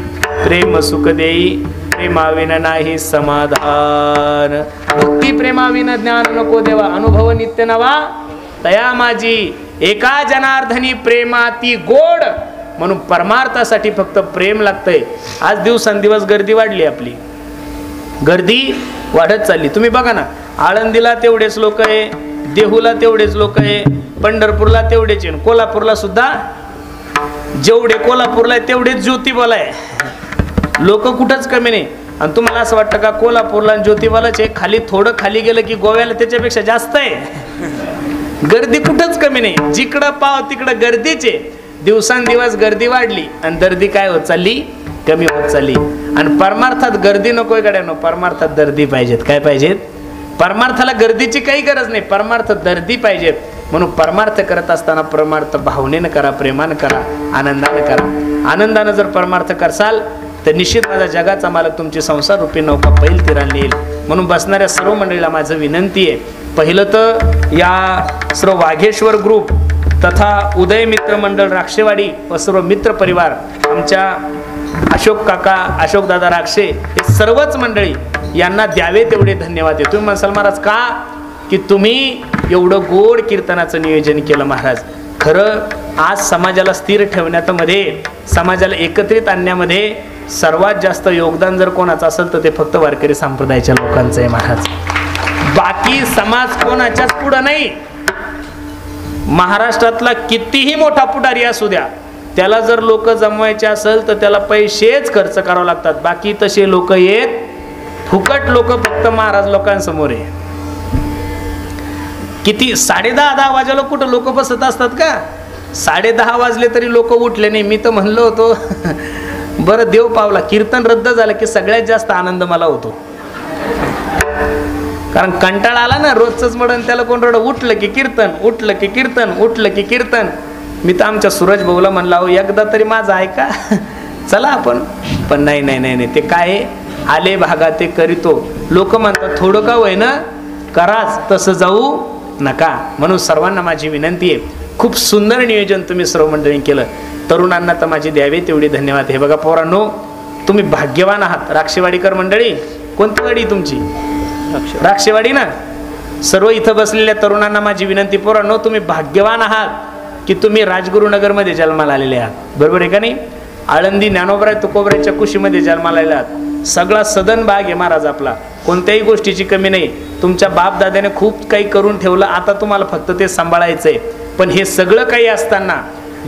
प्रेम सुख देई, प्रेमाविन नाही समाधान. भक्ती प्रेमाविन ज्ञान नको देवा, अनुभव नित्य नवा तया माझी. एका जनार्दनी प्रेमाती गोड. म्हणून परमार्थासाठी फक्त प्रेम लागतंय. आज दिवसांदिवस गर्दी वाढली, आपली गर्दी वाढत चालली. तुम्ही बघा ना, आळंदीला तेवढेच लोक आहे, देहूला तेवढेच लोक आहे, पंढरपूरला तेवढेच आहे, कोल्हापूरला सुद्धा जेवढे कोल्हापूरला आहे तेवढेच ज्योतिबाला आहे. लोक कुठंच कमी नाही. आणि तुम्हाला असं वाटतं का कोल्हापूरला ज्योतिबालाच आहे, खाली थोडं खाली गेलं की गोव्याला त्याच्यापेक्षा जास्त आहे. गर्दी कुठंच कमी नाही. जिकडं पाव तिकडं गर्दीचे. दिवसांदिवस गर्दी वाढली आणि दर्दी काय होत चालली, कमी होत चालली. आणि परमार्थात गर्दी नकोय गड्यानो, परमार्थात दर्दी पाहिजेत. काय पाहिजेत? परमार्थाला गर्दीची काही गरज नाही, परमार्थ दर्दी पाहिजेत. म्हणून परमार्थ करत असताना परमार्थ भावनेनं करा, प्रेमानं करा, आनंदानं करा. आनंदानं जर परमार्थ करसाल तर निश्चित माझा जगाचा मालक तुमची संसार रूपी नौका पैल तीरांनी येईल. म्हणून बसणाऱ्या सर्व मंडळीला माझं विनंती आहे, पहिलं तर या सर्व वाघेश्वर ग्रुप तथा उदय मित्र मंडळ राक्षेवाडी व सर्व मित्र परिवार, आमच्या अशोक काका, अशोक दादा राक्षे, हे सर्वच मंडळी यांना द्यावे तेवढे धन्यवाद आहे. तुम्ही म्हणसाल महाराज का, की तुम्ही एवढं गोड कीर्तनाचं नियोजन केलं महाराज. खरं आज समाजाला स्थिर ठेवण्यामध्ये, समाजाला एकत्रित आणण्यामध्ये सर्वात जास्त योगदान जर कोणाचं असेल तर ते फक्त वारकरी संप्रदायाच्या लोकांचं आहे महाराज. बाकी समाज कोणाच्याच पुढं नाही. महाराष्ट्रातला कितीही मोठा पुढारी असू द्या, त्याला जर लोक जमवायचे असेल तर त्याला पैसेच खर्च करावे लागतात. बाकी तसे लोक येत फुकट. लोक फक्त महाराज लोकांसमोर आहे. किती 10:30 वाजेला कुठं लोक बसत असतात का? 10:30 वाजले तरी लोक उठले नाही. मी तर म्हणलो होतो बरं देव पावला, कीर्तन रद्द झालं की सगळ्यात जास्त आनंद मला होतो. कारण कंटाळा आला ना रोजच म्हणून, त्याला कोण रड, उठलं की कीर्तन, उठलं की कीर्तन, उठलं की कीर्तन. मी तर आमच्या सूरज भाऊला म्हणला, अहो एकदा तरी माझं ऐका, चला आपण. पण नाही नाही नाही नाही, ते काय आले भागा ते करीतो. लोक म्हणतात थोडं का होय ना कराच, तसं जाऊ नका. म्हणून सर्वांना माझी विनंती आहे, खूप सुंदर नियोजन तुम्ही सर्व मंडळी केलं. तरुणांना तर माझी द्यावे तेवढी धन्यवाद. हे बघा पोरांनो, तुम्ही भाग्यवान आहात. राक्षेवाडीकर मंडळी, कोणती वाडी तुमची? राक्षेवाडी ना. सर्व इथं बसलेल्या तरुणांना माझी विनंती, पोरांनो तुम्ही भाग्यवान आहात की तुम्ही राजगुरुनगरमध्ये जन्माला आलेले आहात. बरोबर आहे का नाही? आळंदी ज्ञानोबराय तुकोबरायच्या कुशीमध्ये जन्माला आलेले आहात. सगळा सदन भाग आहे महाराज आपला, कोणत्याही गोष्टीची कमी नाही. तुमच्या बाप दाद्याने खूप काही करून ठेवलं, आता तुम्हाला फक्त ते सांभाळायचंय. पण हे सगळं काही असताना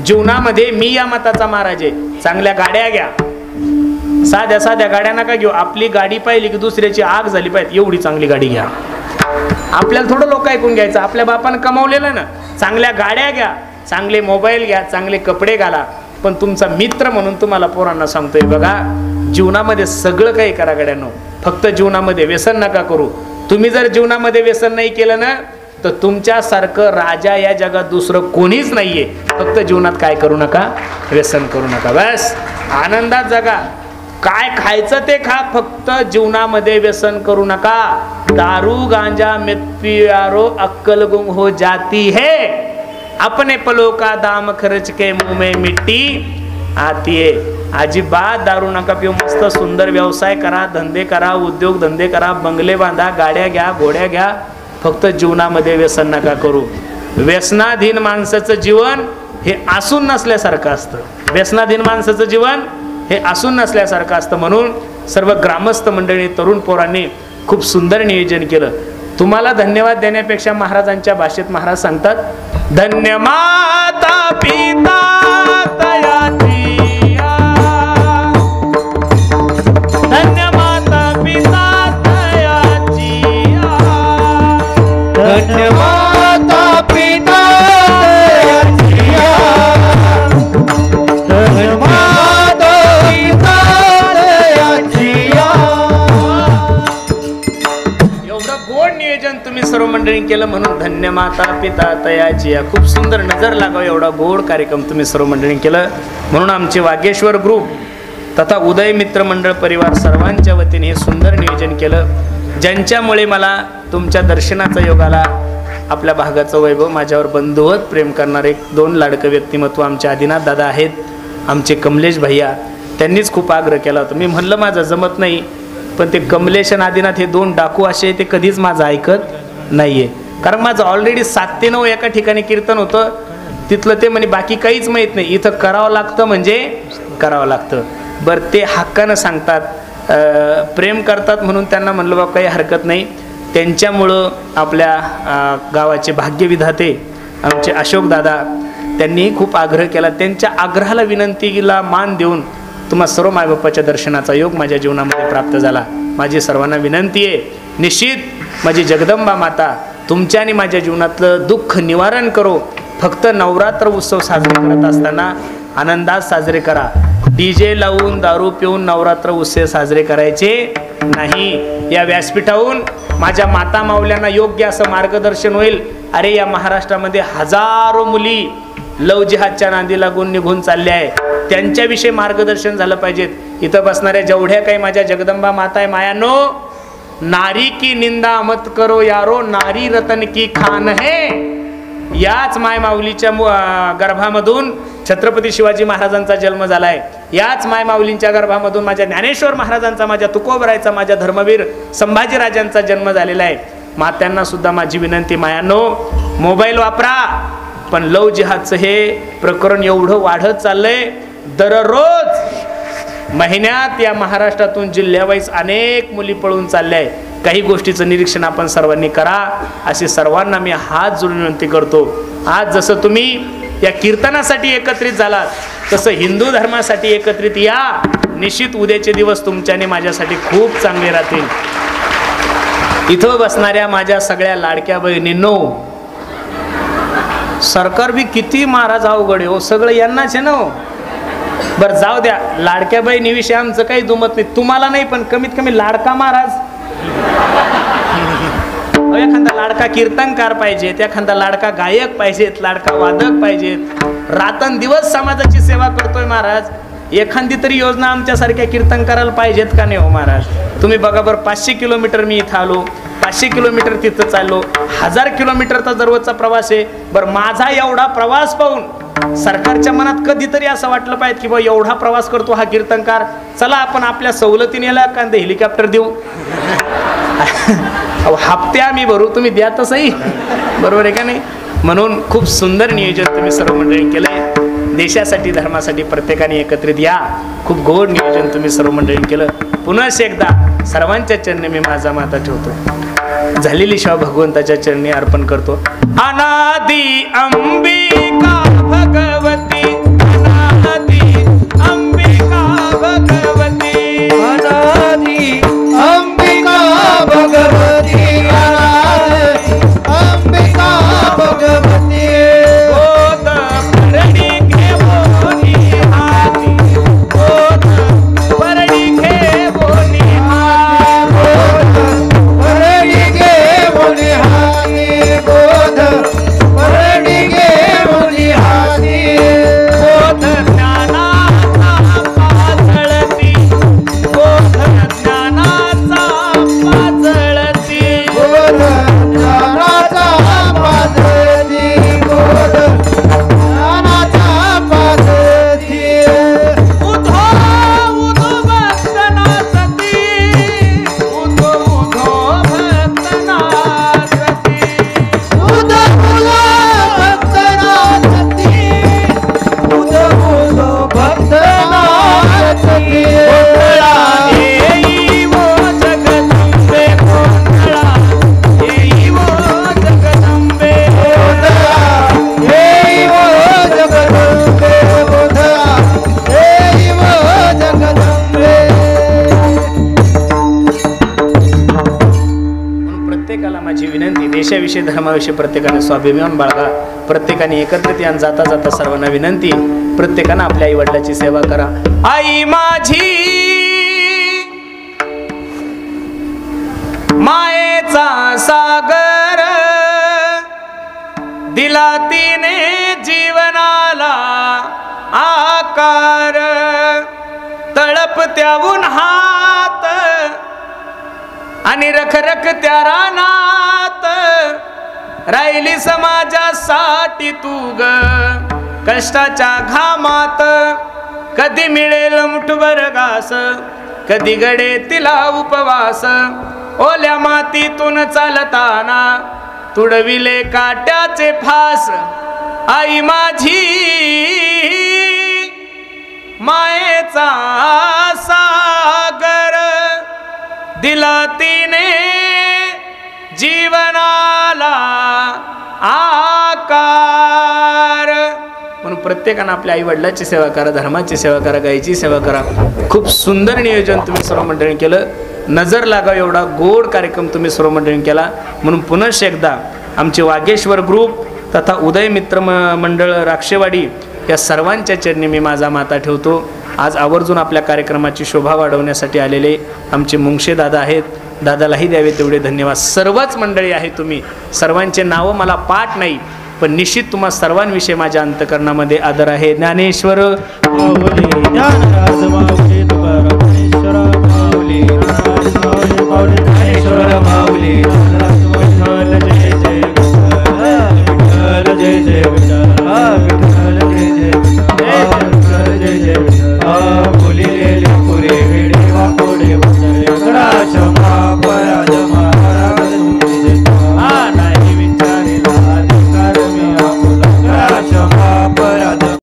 जीवनामध्ये मी या मताचा महाराज आहे, चांगल्या गाड्या घ्या. साध्या साध्या गाड्या नका घेऊ. आपली गाडी पाहिली की दुसऱ्याची आग झाली पाहिजे एवढी चांगली गाडी घ्या. आपल्याला थोडं लोक ऐकून घ्यायचं. आपल्या बापानं कमावलेलं ना, चांगल्या गाड्या घ्या, चांगले मोबाईल घ्या, चांगले कपडे घाला, पण तुमचा मित्र म्हणून तुम्हाला पोरांना सांगतोय बघा, जीवनामध्ये सगळं काही करा गड्यांनो, फक्त जीवनामध्ये व्यसन नका करू. तुम्ही जर जीवनामध्ये व्यसन नाही केलं ना तर तुमच्यासारखं राजा या जगात दुसरं कोणीच नाहीये. फक्त जीवनात काय करू नका, व्यसन करू नका, बस आनंदात जगा. काय खायचं ते खा, फक्त जीवनामध्ये व्यसन करू नका. दारू गांजा मत पियारो अक्कल गुम हो जाती है, अपने पलों का दाम खर्च के मुंह में मिट्टी आती है. अजिबात दारू नका पिऊ. मस्त सुंदर व्यवसाय करा, धंदे करा, उद्योग धंदे करा, बंगले बांधा, गाड्या घ्या, घोड्या घ्या, फक्त जीवनामध्ये व्यसन नका करू. व्यसनाधीन माणसाचं जीवन हे आसून नसल्यासारखं असतं. व्यसनाधीन माणसाचं जीवन हे आसून नसल्यासारखं असतं. म्हणून सर्व ग्रामस्थ मंडळी, तरुण पोरांनी खूप सुंदर नियोजन केलं. तुम्हाला धन्यवाद देण्यापेक्षा महाराजांच्या भाषेत महाराज सांगतात, धन्य माता पिता तयाचिया, धन्य माता पिता तयाचिया, धन्य माता पिता तयाचिया, धन्य माता पिता तयाचिया. एवढं गोड नियोजन तुम्ही सर्व मंडळी केलं, म्हणून धन्य माता पिता तयाचिया. खूप सुंदर, नजर लागावं एवढा गोड कार्यक्रम तुम्ही सर्व मंडळी केलं. म्हणून आमचे वागेश्वर ग्रुप तथा उदय मित्र मंडळ परिवार सर्वांच्या वतीने हे सुंदर नियोजन केलं, ज्यांच्यामुळे मला तुमच्या दर्शनाचा योग आला. आपल्या भागाचं वैभव, माझ्यावर बंधुवत प्रेम करणारे 2 लाडकं व्यक्तिमत्व आमचे आदिनाथ दादा आहेत, आमचे कमलेश भैया. त्यांनीच खूप आग्रह केला होता. मी म्हणलं माझं जमत नाही, पण ते कमलेश आणि आदिनाथ हे 2 डाकू असे, ते कधीच माझं ऐकत नाहीये. कारण माझं ऑलरेडी 7 ते 9 एका ठिकाणी कीर्तन होतं, तिथलं ते म्हणे बाकी काहीच माहीत नाही, इथं करावं लागतं म्हणजे करावं लागतं. बरं, ते हक्कानं सांगतात, प्रेम करतात, म्हणून त्यांना म्हणलं बाबा काही हरकत नाही. त्यांच्यामुळं आपल्या गावाचे भाग्यविधाते आमचे अशोक दादा, त्यांनी खूप आग्रह केला. त्यांच्या आग्रहाला, विनंतीला मान देऊन तुम्हा सर्व मायबापाच्या दर्शनाचा योग माझ्या जीवनामध्ये प्राप्त झाला. माझी सर्वांना विनंती आहे, निश्चित माझी जगदंबा माता तुमच्या आणि माझ्या जीवनातलं दुःख निवारण करो. फक्त नवरात्र उत्सव साजरे करत असताना आनंदात साजरे करा. डीजे लावून, दारू पिऊन नवरात्र उत्सव साजरे करायचे नाही. या व्यासपीठाहून माझ्या माता माऊल्यांना योग्य असं मार्गदर्शन होईल. अरे, या महाराष्ट्रामध्ये हजारो मुली लव जिहादच्या नांदी लागून निघून चालल्या आहे, त्यांच्याविषयी मार्गदर्शन झालं पाहिजेत. इथं बसणाऱ्या जेवढ्या काही माझ्या जगदंबा माता आहे, मायानो, नारी की निंदा मत करो यारो, नारी रतन की खान है. याच माय माऊलीच्या गर्भामधून छत्रपती शिवाजी महाराजांचा जन्म झालाय. याच माय माऊलींच्या गर्भामधून माझ्या ज्ञानेश्वर महाराजांचा, माझ्या तुकोबरायचा, माझ्या धर्मवीर संभाजीराजांचा जन्म झालेला आहे. मात्यांना सुद्धा माझी विनंती, मायानो, मोबाईल वापरा, पण लव जिहादचं हे प्रकरण एवढं वाढत चाललंय. दररोज महिन्यात या महाराष्ट्रातून जिल्ह्यावाईज अनेक मुली पळून चालल्या आहे. काही गोष्टीचं निरीक्षण आपण सर्वांनी करा, अशी सर्वांना मी हात जोडून विनंती करतो. आज जसं तुम्ही या कीर्तनासाठी एकत्रित झालात, तसं हिंदू धर्मासाठी एकत्रित या. निश्चित उद्याचे दिवस तुमच्या आणि माझ्यासाठी खूप चांगले राहतील. इथं बसणाऱ्या माझ्या सगळ्या लाडक्या बहिणींनो, सरकार बी किती महाराज अवघड आहे हो, सगळं यांनाच आहे ना. बरं, जाऊ द्या, लाडक्या बहिणीविषयी आमचं काही दुमत नाही, तुम्हाला नाही, पण कमीत कमी लाडका महाराज, एखादा लाडका कीर्तनकार पाहिजेत, एखादा लाडका गायक पाहिजेत, लाडका वादक पाहिजेत. रातन दिवस समाजाची सेवा करतोय महाराज, एखादी तरी योजना आमच्यासारख्या कीर्तनकाराला पाहिजेत का नाही हो महाराज? तुम्ही बघा बरं, 500 किलोमीटर मी इथं आलो, 500 किलोमीटर तिथं चाललो, 1000 किलोमीटरचा दररोजचा प्रवास आहे. बरं, माझा एवढा प्रवास पाहून सरकारच्या मनात कधीतरी असं वाटलं पाहिजे की बा एवढा प्रवास करतो हा कीर्तनकार, चला आपण आपल्या सवलतीने याला एखादं हेलिकॉप्टर देऊ. हप्ते आम्ही भरू, तुम्ही द्या तसंही, बरोबर आहे का नाही? म्हणून खूप सुंदर नियोजन तुम्ही सर्व मंडळी केलंय. देशासाठी, धर्मासाठी प्रत्येकाने एकत्रित या. खूप गोड नियोजन तुम्ही सर्व मंडळी केलं. पुन्हा एकदा सर्वांच्या चरणी मी माझा माता ठेवतो, झालेली सेवा भगवंताच्या चरणी अर्पण करतो. अनादि अंबिका भगवती, अनादि अंबिका भगवती, अनादि अंबिका भगवती, अनादि अंबिका भगवती. देशाविषयी धर्माविषयी प्रत्येकाने स्वाभिमान बाळगा. प्रत्येकाने एकत्रित यान जाता जाता सर्वांना विनंती, प्रत्येकानं आपल्या आई वडिलाची सेवा करा. आई माझी मायेचा सागर, दिला तिने जीवनाला आकार. तळपत्या उन्हात आणि रखरखत्या रानात, राहिली समाजासाठी तू ग कष्टाच्या घामात. कधी मिळेल मुठभर घास, कधी गडे तिला उपवास. ओल्या मातीतून चालताना तुडविले काट्याचे फास. आई माझी मायेचा सागर, दिला तिने जीवनाला आकार. म्हणून प्रत्येकानं आपल्या आई वडिलांची सेवा करा, धर्माची सेवा करा, गायीची सेवा करा. खूप सुंदर नियोजन तुम्ही सर्व मंडळींनी केलं. नजर लागाव एवढा गोड कार्यक्रम तुम्ही सर्व मंडळींनी केला. म्हणून पुनश्च एकदा आमचे वागेश्वर ग्रुप तथा उदय मित्र मंडळ राक्षेवाडी या सर्वांच्या चरणी मी माझा माथा ठेवतो. आज आवर्जून आपल्या कार्यक्रमाची शोभा वाढवण्यासाठी आलेले आमचे मुंगशे दादा आहेत. दादालाही द्यावे तेवढे धन्यवाद. सर्वच मंडळी आहे, तुम्ही सर्वांचे नावं मला पाठ नाही, पण निश्चित तुम्हा सर्वांविषयी माझ्या अंतकरणामध्ये आदर आहे. ज्ञानेश्वर माऊली ज्ञानराज माऊली